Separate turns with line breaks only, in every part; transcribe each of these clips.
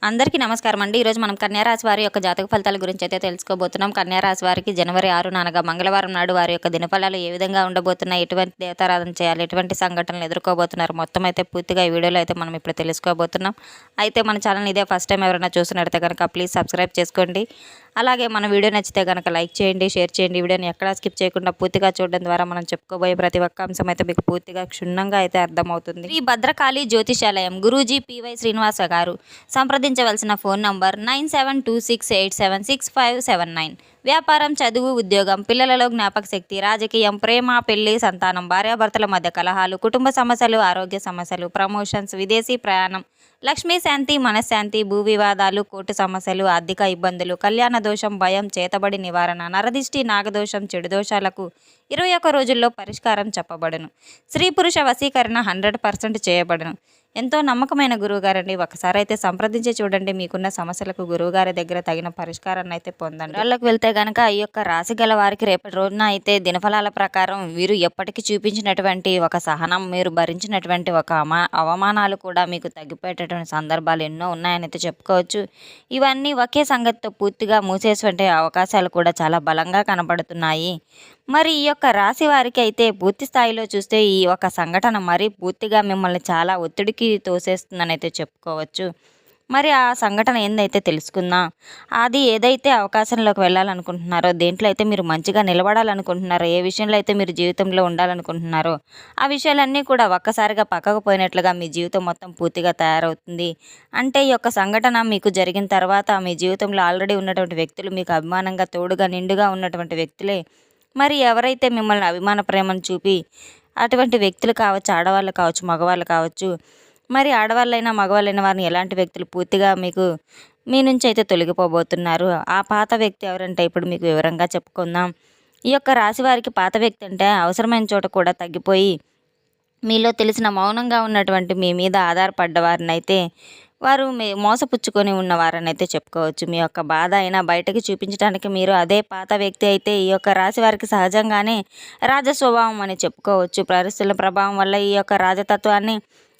అందరికీ నమస్కారం అండి. ఈరోజు మనం కన్యా రాశి వారి యొక్క జాతక ఫలితాల గురించి అయితే తెలుసుకోబోతున్నాం. కన్యా రాశి వారికి జనవరి 6 అనగా మంగళవారం నాడు వారి యొక్క దినఫలాలు ఏ విధంగా ఉండబోతున్నాయి, ఎటువంటి దేవతారాధన చేయాలి, ఎటువంటి సంఘటనలు ఎదుర్కోబోతున్నారు, మొత్తం అయితే పూర్తిగా ఈ వీడియోలో అయితే మనం ఇప్పుడు తెలుసుకోబోతున్నాం. అయితే మన ఛానల్ ఇదే ఫస్ట్ టైం ఎవరైనా చూస్తున్నట్లయితే కనుక ప్లీజ్ సబ్స్క్రైబ్ చేసుకోండి. అలాగే మన వీడియో నచ్చితే కనుక లైక్ చేయండి, షేర్ చేయండి. వీడియోని ఎక్కడా స్కిప్ చేయకుండా పూర్తిగా చూడడం ద్వారా మనం చెప్పుకోబోయే ప్రతి ఒక్క అంశం అయితే మీకు పూర్తిగా క్షుణ్ణంగా అయితే అర్థమవుతుంది. శ్రీ భద్రకాళి జ్యోతిషాలయం గురూజీ పివై శ్రీనివాస గారు. సంప్రదించవలసిన ఫోన్ నంబర్ 9726876579. వ్యాపారం, చదువు, ఉద్యోగం, పిల్లలలో జ్ఞాపక శక్తి, రాజకీయం, ప్రేమ, పెళ్లి, సంతానం, భార్యాభర్తల మధ్య కలహాలు, కుటుంబ సమస్యలు, ఆరోగ్య సమస్యలు, ప్రమోషన్స్, విదేశీ ప్రయాణం, లక్ష్మీ శాంతి, మనశ్శాంతి, భూ వివాదాలు, కోర్టు సమస్యలు, ఆర్థిక ఇబ్బందులు, కళ్యాణ దోషం, భయం, చేతబడి నివారణ, నరదిష్టి, నాగదోషం, చెడు దోషాలకు 21 రోజుల్లో పరిష్కారం చెప్పబడును. స్త్రీ పురుష వశీకరణ 100% చేయబడును. ఎంతో నమ్మకమైన గురువుగారండి. ఒకసారి అయితే సంప్రదించి చూడండి. మీకున్న సమస్యలకు గురువుగారి దగ్గర తగిన పరిష్కారాన్ని అయితే పొందండి. వాళ్ళకి వెళ్తే కనుక ఈ యొక్క రాశి గల వారికి రేపటి రోజున అయితే దినఫలాల ప్రకారం వీరు ఎప్పటికీ చూపించినటువంటి ఒక సహనం, మీరు భరించినటువంటి ఒక అవమానాలు కూడా మీకు తగ్గిపోయేటటువంటి సందర్భాలు ఎన్నో ఉన్నాయని అయితే చెప్పుకోవచ్చు. ఇవన్నీ ఒకే సంగతితో పూర్తిగా మూసేటువంటి అవకాశాలు కూడా చాలా బలంగా కనబడుతున్నాయి. మరి ఈ యొక్క రాశి వారికి అయితే పూర్తి స్థాయిలో చూస్తే ఈ ఒక సంఘటన మరీ పూర్తిగా మిమ్మల్ని చాలా ఒత్తిడికి తోసేస్తుందని అయితే చెప్పుకోవచ్చు. మరి ఆ సంఘటన ఏందైతే తెలుసుకుందాం. అది ఏదైతే అవకాశంలోకి వెళ్ళాలనుకుంటున్నారో, దేంట్లో అయితే మీరు మంచిగా నిలబడాలనుకుంటున్నారో, ఏ విషయంలో అయితే మీరు జీవితంలో ఉండాలనుకుంటున్నారో ఆ విషయాలన్నీ కూడా ఒక్కసారిగా పక్కకు పోయినట్లుగా మీ జీవితం మొత్తం పూర్తిగా తయారవుతుంది. అంటే ఈ యొక్క సంఘటన మీకు జరిగిన తర్వాత మీ జీవితంలో ఆల్రెడీ ఉన్నటువంటి వ్యక్తులు, మీకు అభిమానంగా తోడుగా నిండుగా ఉన్నటువంటి వ్యక్తులే మరి ఎవరైతే మిమ్మల్ని అభిమాన ప్రేమను చూపి అటువంటి వ్యక్తులు కావచ్చు, ఆడవాళ్ళు కావచ్చు, మగవాళ్ళు కావచ్చు, మరి ఆడవాళ్ళైనా మగవాళ్ళైన వారిని ఎలాంటి వ్యక్తులు పూర్తిగా మీకు మీ నుంచి అయితే తొలగిపోబోతున్నారు. ఆ పాత వ్యక్తి ఎవరంటే ఇప్పుడు మీకు వివరంగా చెప్పుకుందాం. ఈ యొక్క రాశి వారికి పాత వ్యక్తి అంటే అవసరమైన చోట కూడా తగ్గిపోయి మీలో తెలిసిన మౌనంగా ఉన్నటువంటి మీ మీద ఆధారపడ్డ వారినైతే వారు మోసపుచ్చుకొని ఉన్నవారని అయితే చెప్పుకోవచ్చు. మీ యొక్క బాధ అయినా బయటకు చూపించడానికి మీరు అదే పాత వ్యక్తి అయితే ఈ యొక్క రాశి వారికి సహజంగానే రాజస్వభావం అని చెప్పుకోవచ్చు. పరిస్థితుల ప్రభావం వల్ల ఈ యొక్క రాజతత్వాన్ని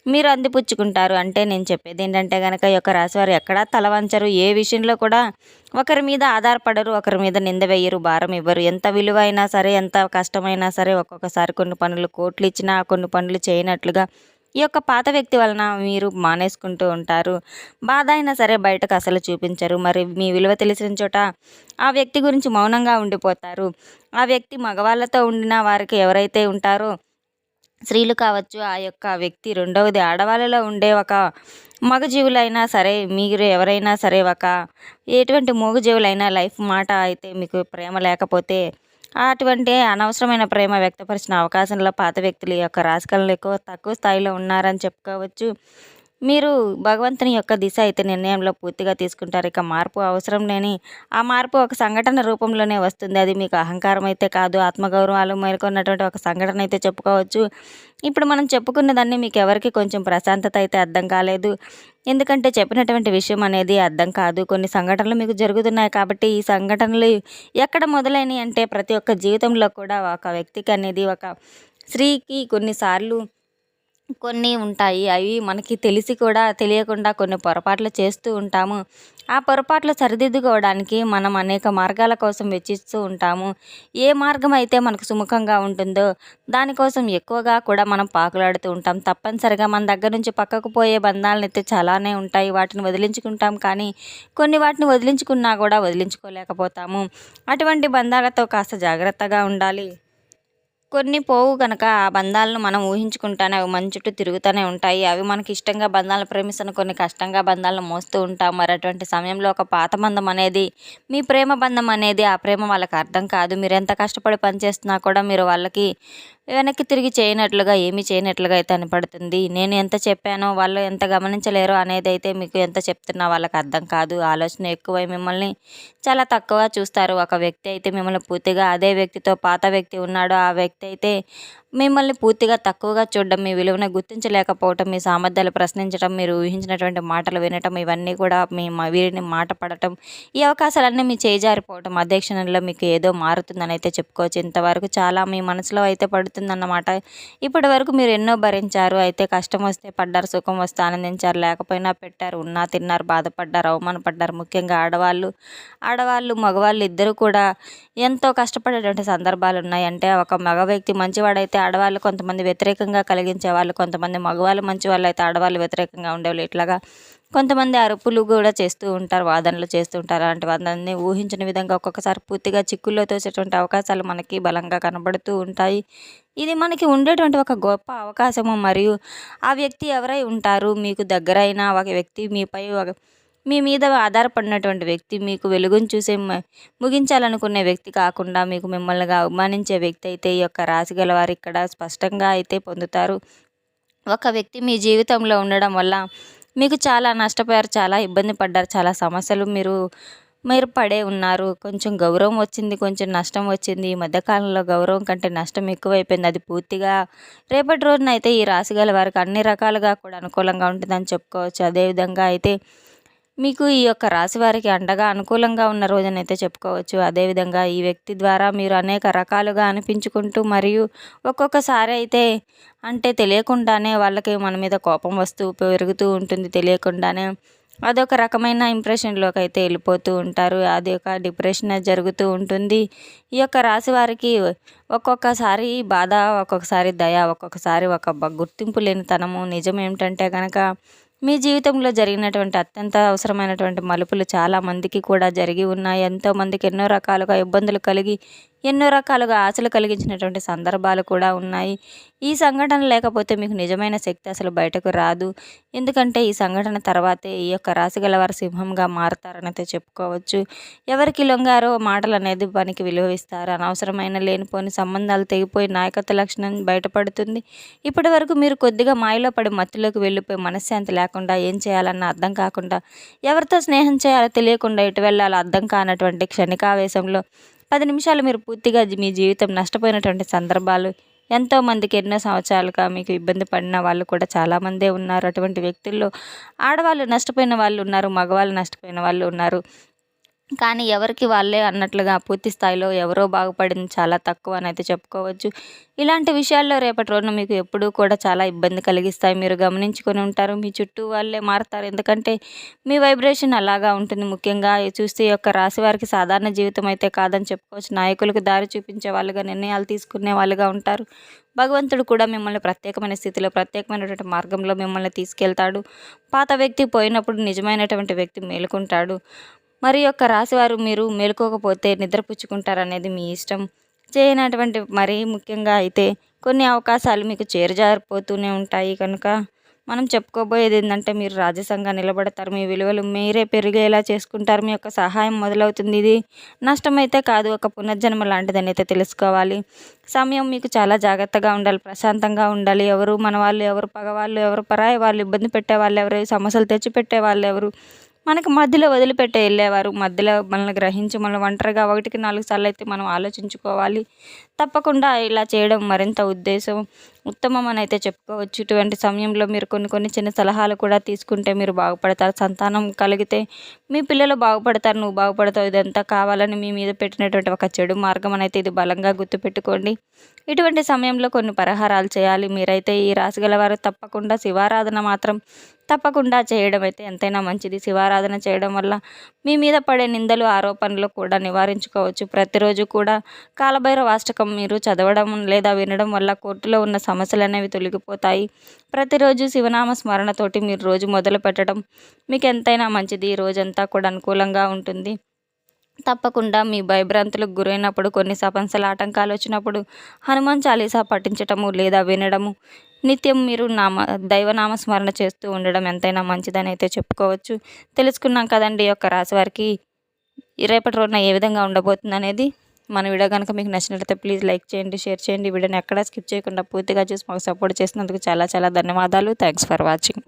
మీరు అందిపుచ్చుకుంటారు. అంటే నేను చెప్పేది ఏంటంటే కనుక ఈ యొక్క రాశివారు ఎక్కడా తలవంచరు. ఏ విషయంలో కూడా ఒకరి మీద ఆధారపడరు, ఒకరి మీద నింద వేయరు, భారం ఇవ్వరు. ఎంత విలువైనా సరే, ఎంత కష్టమైనా సరే, ఒక్కొక్కసారి కొన్ని పనులు కోట్లు ఇచ్చినా కొన్ని పనులు చేయనట్లుగా ఈ యొక్క పాత వ్యక్తి వలన మీరు మానేసుకుంటూ ఉంటారు. బాధ అయినా సరే బయటకు అసలు చూపించరు. మరి మీ విలువ తెలిసిన చోట ఆ వ్యక్తి గురించి మౌనంగా ఉండిపోతారు. ఆ వ్యక్తి మగవాళ్ళతో ఉండిన వారికి ఎవరైతే ఉంటారో స్త్రీలు కావచ్చు, ఆ యొక్క వ్యక్తి రెండవది ఆడవాళ్ళలో ఉండే ఒక మగజీవులైనా సరే, మీరు ఎవరైనా సరే ఒక ఎటువంటి మూగజీవులైనా లైఫ్ మాట అయితే మీకు ప్రేమ లేకపోతే అటువంటి అనవసరమైన ప్రేమ వ్యక్తపరిచిన అవకాశంలో పాత వ్యక్తులు ఈ యొక్క రాశికళలో తక్కువ స్థాయిలో ఉన్నారని చెప్పుకోవచ్చు. మీరు భగవంతుని యొక్క దిశ అయితే నిర్ణయంలో పూర్తిగా తీసుకుంటారు. ఇక మార్పు అవసరం లేని ఆ మార్పు ఒక సంఘటన రూపంలోనే వస్తుంది. అది మీకు అహంకారం అయితే కాదు, ఆత్మగౌరవాలు మేల్కొన్నటువంటి ఒక సంఘటన అయితే చెప్పుకోవచ్చు. ఇప్పుడు మనం చెప్పుకున్నదాన్ని మీకు ఎవరికి కొంచెం ప్రశాంతత అయితే అర్థం కాలేదు. ఎందుకంటే చెప్పినటువంటి విషయం అనేది అర్థం కాదు. కొన్ని సంఘటనలు మీకు జరుగుతున్నాయి కాబట్టి ఈ సంఘటనలు ఎక్కడ మొదలైనవి అంటే ప్రతి ఒక్క జీవితంలో కూడా ఒక వ్యక్తికి అనేది ఒక స్త్రీకి కొన్నిసార్లు కొన్ని ఉంటాయి. అవి మనకి తెలిసి కూడా తెలియకుండా కొన్ని పొరపాట్లు చేస్తూ ఉంటాము. ఆ పొరపాట్లు సరిదిద్దుకోవడానికి మనం అనేక మార్గాల కోసం వెచ్చిస్తూ ఉంటాము. ఏ మార్గం అయితే మనకు సుముఖంగా ఉంటుందో దానికోసం ఎక్కువగా కూడా మనం పాకులాడుతూ ఉంటాం. తప్పనిసరిగా మన దగ్గర నుంచి పక్కకు పోయే బంధాలను అయితే చాలానే ఉంటాయి. వాటిని వదిలించుకుంటాం, కానీ కొన్ని వాటిని వదిలించుకున్నా కూడా వదిలించుకోలేకపోతాము. అటువంటి బంధాలతో కాస్త జాగ్రత్తగా ఉండాలి. కొన్ని పోవు కనుక ఆ బంధాలను మనం ఊహించుకుంటానే అవి మన చుట్టూ తిరుగుతూనే ఉంటాయి. అవి మనకి ఇష్టంగా బంధాలను ప్రేమిస్తున్న కొన్ని కష్టంగా బంధాలను మోస్తూ ఉంటాం. మరి అటువంటి సమయంలో ఒక పాత బంధం అనేది మీ ప్రేమ బంధం అనేది ఆ ప్రేమ వాళ్ళకి అర్థం కాదు. మీరు ఎంత కష్టపడి పనిచేస్తున్నా కూడా మీరు వాళ్ళకి వెనక్కి తిరిగి చేయనట్లుగా ఏమీ చేయనట్లుగా అయితే కనపడుతుంది. నేను ఎంత చెప్పానో వాళ్ళు ఎంత గమనించలేరో అనేది అయితే మీకు ఎంత చెప్తున్నా వాళ్ళకి అర్థం కాదు. ఆలోచన ఎక్కువై మిమ్మల్ని చాలా తక్కువగా చూస్తారు. ఒక వ్యక్తి అయితే మిమ్మల్ని పూర్తిగా అదే వ్యక్తితో పాత వ్యక్తి ఉన్నాడో ఆ వ్యక్తి అయితే మిమ్మల్ని పూర్తిగా తక్కువగా చూడడం, మీ విలువను గుర్తించలేకపోవటం, మీ సామర్థ్యాలు ప్రశ్నించడం, మీరు ఊహించినటువంటి మాటలు వినటం, ఇవన్నీ కూడా వీరిని మాట పడటం, ఈ అవకాశాలన్నీ మీ చేజారిపోవటం, అదే క్షణంలో మీకు ఏదో మారుతుందని అయితే చెప్పుకోవచ్చు. ఇంతవరకు చాలా మీ మనసులో అయితే పడుతుందన్నమాట. ఇప్పటి వరకు మీరు ఎన్నో భరించారు. అయితే కష్టం వస్తే పడ్డారు, సుఖం వస్తే ఆనందించారు, లేకపోయినా పెట్టారు, ఉన్నా తిన్నారు, బాధపడ్డారు, అవమానపడ్డారు. ముఖ్యంగా ఆడవాళ్ళు మగవాళ్ళు ఇద్దరు కూడా ఎంతో కష్టపడేటువంటి సందర్భాలు ఉన్నాయి. అంటే ఒక మగ వ్యక్తి మంచివాడైతే ఆడవాళ్ళు కొంతమంది వ్యతిరేకంగా కలిగించేవాళ్ళు, కొంతమంది మగవాళ్ళు మంచివాళ్ళు అయితే ఆడవాళ్ళు వ్యతిరేకంగా ఉండేవాళ్ళు. ఇట్లాగా కొంతమంది అరుపులు కూడా చేస్తూ ఉంటారు, వాదనలు చేస్తూ ఉంటారు. అలాంటి వాదనని ఊహించని విధంగా ఒక్కొక్కసారి పూర్తిగా చిక్కుల్లో తోసేటువంటి అవకాశాలు మనకి బలంగా కనబడుతూ ఉంటాయి. ఇది మనకి ఉండేటువంటి ఒక గొప్ప అవకాశము. మరియు ఆ వ్యక్తి ఎవరై ఉంటారు, మీకు దగ్గరైన ఒక వ్యక్తి, మీ మీద ఆధారపడినటువంటి వ్యక్తి, మీకు వెలుగును చూసే ముగించాలనుకునే వ్యక్తి కాకుండా మీకు మిమ్మల్నిగా అవమానించే వ్యక్తి అయితే ఈ యొక్క రాశి గల వారు ఇక్కడ స్పష్టంగా అయితే పొందుతారు. ఒక వ్యక్తి మీ జీవితంలో ఉండడం వల్ల మీకు చాలా నష్టపోయారు, చాలా ఇబ్బంది పడ్డారు, చాలా సమస్యలు మీరు పడే ఉన్నారు. కొంచెం గౌరవం వచ్చింది, కొంచెం నష్టం వచ్చింది. ఈ మధ్యకాలంలో గౌరవం కంటే నష్టం ఎక్కువైపోయింది. అది పూర్తిగా రేపటి రోజున అయితే ఈ రాశి గల వారికి అన్ని రకాలుగా కూడా అనుకూలంగా ఉంటుందని చెప్పుకోవచ్చు. అదేవిధంగా అయితే మీకు ఈ యొక్క రాశి వారికి అండగా అనుకూలంగా ఉన్న రోజునైతే చెప్పుకోవచ్చు. అదేవిధంగా ఈ వ్యక్తి ద్వారా మీరు అనేక రకాలుగా అనిపించుకుంటూ మరియు ఒక్కొక్కసారి అయితే అంటే తెలియకుండానే వాళ్ళకి మన మీద కోపం వస్తూ పెరుగుతూ ఉంటుంది. తెలియకుండానే అదొక రకమైన ఇంప్రెషన్లోకి అయితే వెళ్ళిపోతూ ఉంటారు. అది ఒక డిప్రెషన్ జరుగుతూ ఉంటుంది. ఈ యొక్క రాశి వారికి ఒక్కొక్కసారి బాధ, ఒక్కొక్కసారి దయ, ఒక్కొక్కసారి ఒక గుర్తింపు లేనితనము. నిజం ఏమిటంటే కనుక మీ జీవితంలో జరిగినటువంటి అత్యంత అవసరమైనటువంటి మలుపులు చాలామందికి కూడా జరిగి ఉన్నాయి. ఎంతోమందికి ఎన్నో రకాలుగా ఇబ్బందులు కలిగి ఎన్నో రకాలుగా ఆశలు కలిగించినటువంటి సందర్భాలు కూడా ఉన్నాయి. ఈ సంఘటన లేకపోతే మీకు నిజమైన శక్తి అసలు బయటకు రాదు. ఎందుకంటే ఈ సంఘటన తర్వాతే ఈ యొక్క రాశి గలవారు సింహంగా మారతారనైతే చెప్పుకోవచ్చు. ఎవరికి లొంగారో మాటలు అనేది పనికి విలువ ఇస్తారు. అనవసరమైన లేనిపోని సంబంధాలు తెగిపోయి నాయకత్వ లక్షణం బయటపడుతుంది. ఇప్పటి వరకు మీరు కొద్దిగా మాయలో పడి మత్తులోకి వెళ్ళిపోయి మనశ్శాంతి లేకుండా ఏం చేయాలన్న అర్థం కాకుండా, ఎవరితో స్నేహం చేయాలో తెలియకుండా ఎటు వెళ్ళాలో అర్థం కానటువంటి క్షణికావేశంలో 10 నిమిషాలు మీరు పూర్తిగా మీ జీవితం నష్టపోయినటువంటి సందర్భాలు ఎంతోమందికి ఎన్నో సంవత్సరాలుగా మీకు ఇబ్బంది పడిన వాళ్ళు కూడా చాలామందే ఉన్నారు. అటువంటి వ్యక్తుల్లో ఆడవాళ్ళు నష్టపోయిన వాళ్ళు ఉన్నారు, మగవాళ్ళు నష్టపోయిన వాళ్ళు ఉన్నారు. కానీ ఎవరికి వాళ్ళే అన్నట్లుగా పూర్తి స్థాయిలో ఎవరో బాగుపడింది చాలా తక్కువ అని అయితే చెప్పుకోవచ్చు. ఇలాంటి విషయాల్లో రేపటి రోజున మీకు ఎప్పుడూ కూడా చాలా ఇబ్బంది కలిగిస్తాయి. మీరు గమనించుకొని ఉంటారు. మీ చుట్టూ వాళ్ళే మారుతారు. ఎందుకంటే మీ వైబ్రేషన్ అలాగా ఉంటుంది. ముఖ్యంగా చూస్తే ఈ యొక్క రాశి వారికి సాధారణ జీవితం అయితే కాదని చెప్పుకోవచ్చు. నాయకులకు దారి చూపించే వాళ్ళుగా, నిర్ణయాలు తీసుకునే వాళ్ళుగా ఉంటారు. భగవంతుడు కూడా మిమ్మల్ని ప్రత్యేకమైన స్థితిలో, ప్రత్యేకమైనటువంటి మార్గంలో మిమ్మల్ని తీసుకెళ్తాడు. పాత వ్యక్తి పోయినప్పుడు నిజమైనటువంటి వ్యక్తి మేలుకుంటాడు. మరి యొక్క రాశివారు మీరు మేలుకోకపోతే నిద్రపుచ్చుకుంటారనేది మీ ఇష్టం. చేయనటువంటి మరీ ముఖ్యంగా అయితే కొన్ని అవకాశాలు మీకు చేరుజారిపోతూనే ఉంటాయి. కనుక మనం చెప్పుకోబోయేది ఏంటంటే మీరు రాజసంగా నిలబడతారు. మీ విలువలు మీరే పెరిగేలా చేసుకుంటారు. మీ యొక్క సహాయం మొదలవుతుంది. ఇది నష్టమైతే కాదు, ఒక పునర్జన్మ లాంటిదని అయితే తెలుసుకోవాలి. సమయం మీకు చాలా జాగ్రత్తగా ఉండాలి, ప్రశాంతంగా ఉండాలి. ఎవరు మన వాళ్ళు, ఎవరు పగవాళ్ళు, ఎవరు పరాయి వాళ్ళు, ఇబ్బంది పెట్టే వాళ్ళు ఎవరు, సమస్యలు తెచ్చిపెట్టే వాళ్ళు ఎవరు, మనకు మధ్యలో వదిలిపెట్టి వెళ్ళేవారు, మధ్యలో మనల్ని గ్రహించి మనల్ని ఒంటరిగా 1కి 4 సార్లు అయితే మనం ఆలోచించుకోవాలి. తప్పకుండా ఇలా చేయడం మరింత ఉత్తమం అని అయితే చెప్పుకోవచ్చు. ఇటువంటి సమయంలో మీరు కొన్ని చిన్న సలహాలు కూడా తీసుకుంటే మీరు బాగుపడతారు. సంతానం కలిగితే మీ పిల్లలు బాగుపడతారు, నువ్వు బాగుపడతావు. ఇదంతా కావాలని మీ మీద పెట్టినటువంటి ఒక చెడు మార్గం అని అయితే ఇది బలంగా గుర్తుపెట్టుకోండి. ఇటువంటి సమయంలో కొన్ని పరిహారాలు చేయాలి. మీరైతే ఈ రాశి గలవారు తప్పకుండా శివారాధన మాత్రం తప్పకుండా చేయడం అయితే ఎంతైనా మంచిది. శివారాధన చేయడం వల్ల మీ మీద పడే నిందలు, ఆరోపణలు కూడా నివారించుకోవచ్చు. ప్రతిరోజు కూడా కాలభైరవ అష్టకం మీరు చదవడం లేదా వినడం వల్ల కోర్టులో ఉన్న సమస్యలు అనేవి తొలగిపోతాయి. ప్రతిరోజు శివనామ స్మరణతోటి మీరు రోజు మొదలు పెట్టడం మీకు ఎంతైనా మంచిది. ఈ రోజంతా కూడా అనుకూలంగా ఉంటుంది. తప్పకుండా మీ భయభ్రాంతులకు గురైనప్పుడు, కొన్ని సమస్యల ఆటంకాలు వచ్చినప్పుడు హనుమాన్ చాలీసా పఠించటము లేదా వినడము, నిత్యం మీరు దైవనామ స్మరణ చేస్తూ ఉండడం ఎంతైనా మంచిదని అయితే చెప్పుకోవచ్చు. తెలుసుకున్నాం కదండి ఈ యొక్క రాశి వారికి రేపటి రోజున ఏ విధంగా ఉండబోతుంది అనేది. మన వీడియో కనుక మీకు నచ్చినట్లయితే ప్లీజ్ లైక్ చేయండి, షేర్ చేయండి. వీడియోని ఎక్కడా స్కిప్ చేయకుండా పూర్తిగా చూసి మాకు సపోర్ట్ చేసినందుకు చాలా చాలా ధన్యవాదాలు. Thanks for watching.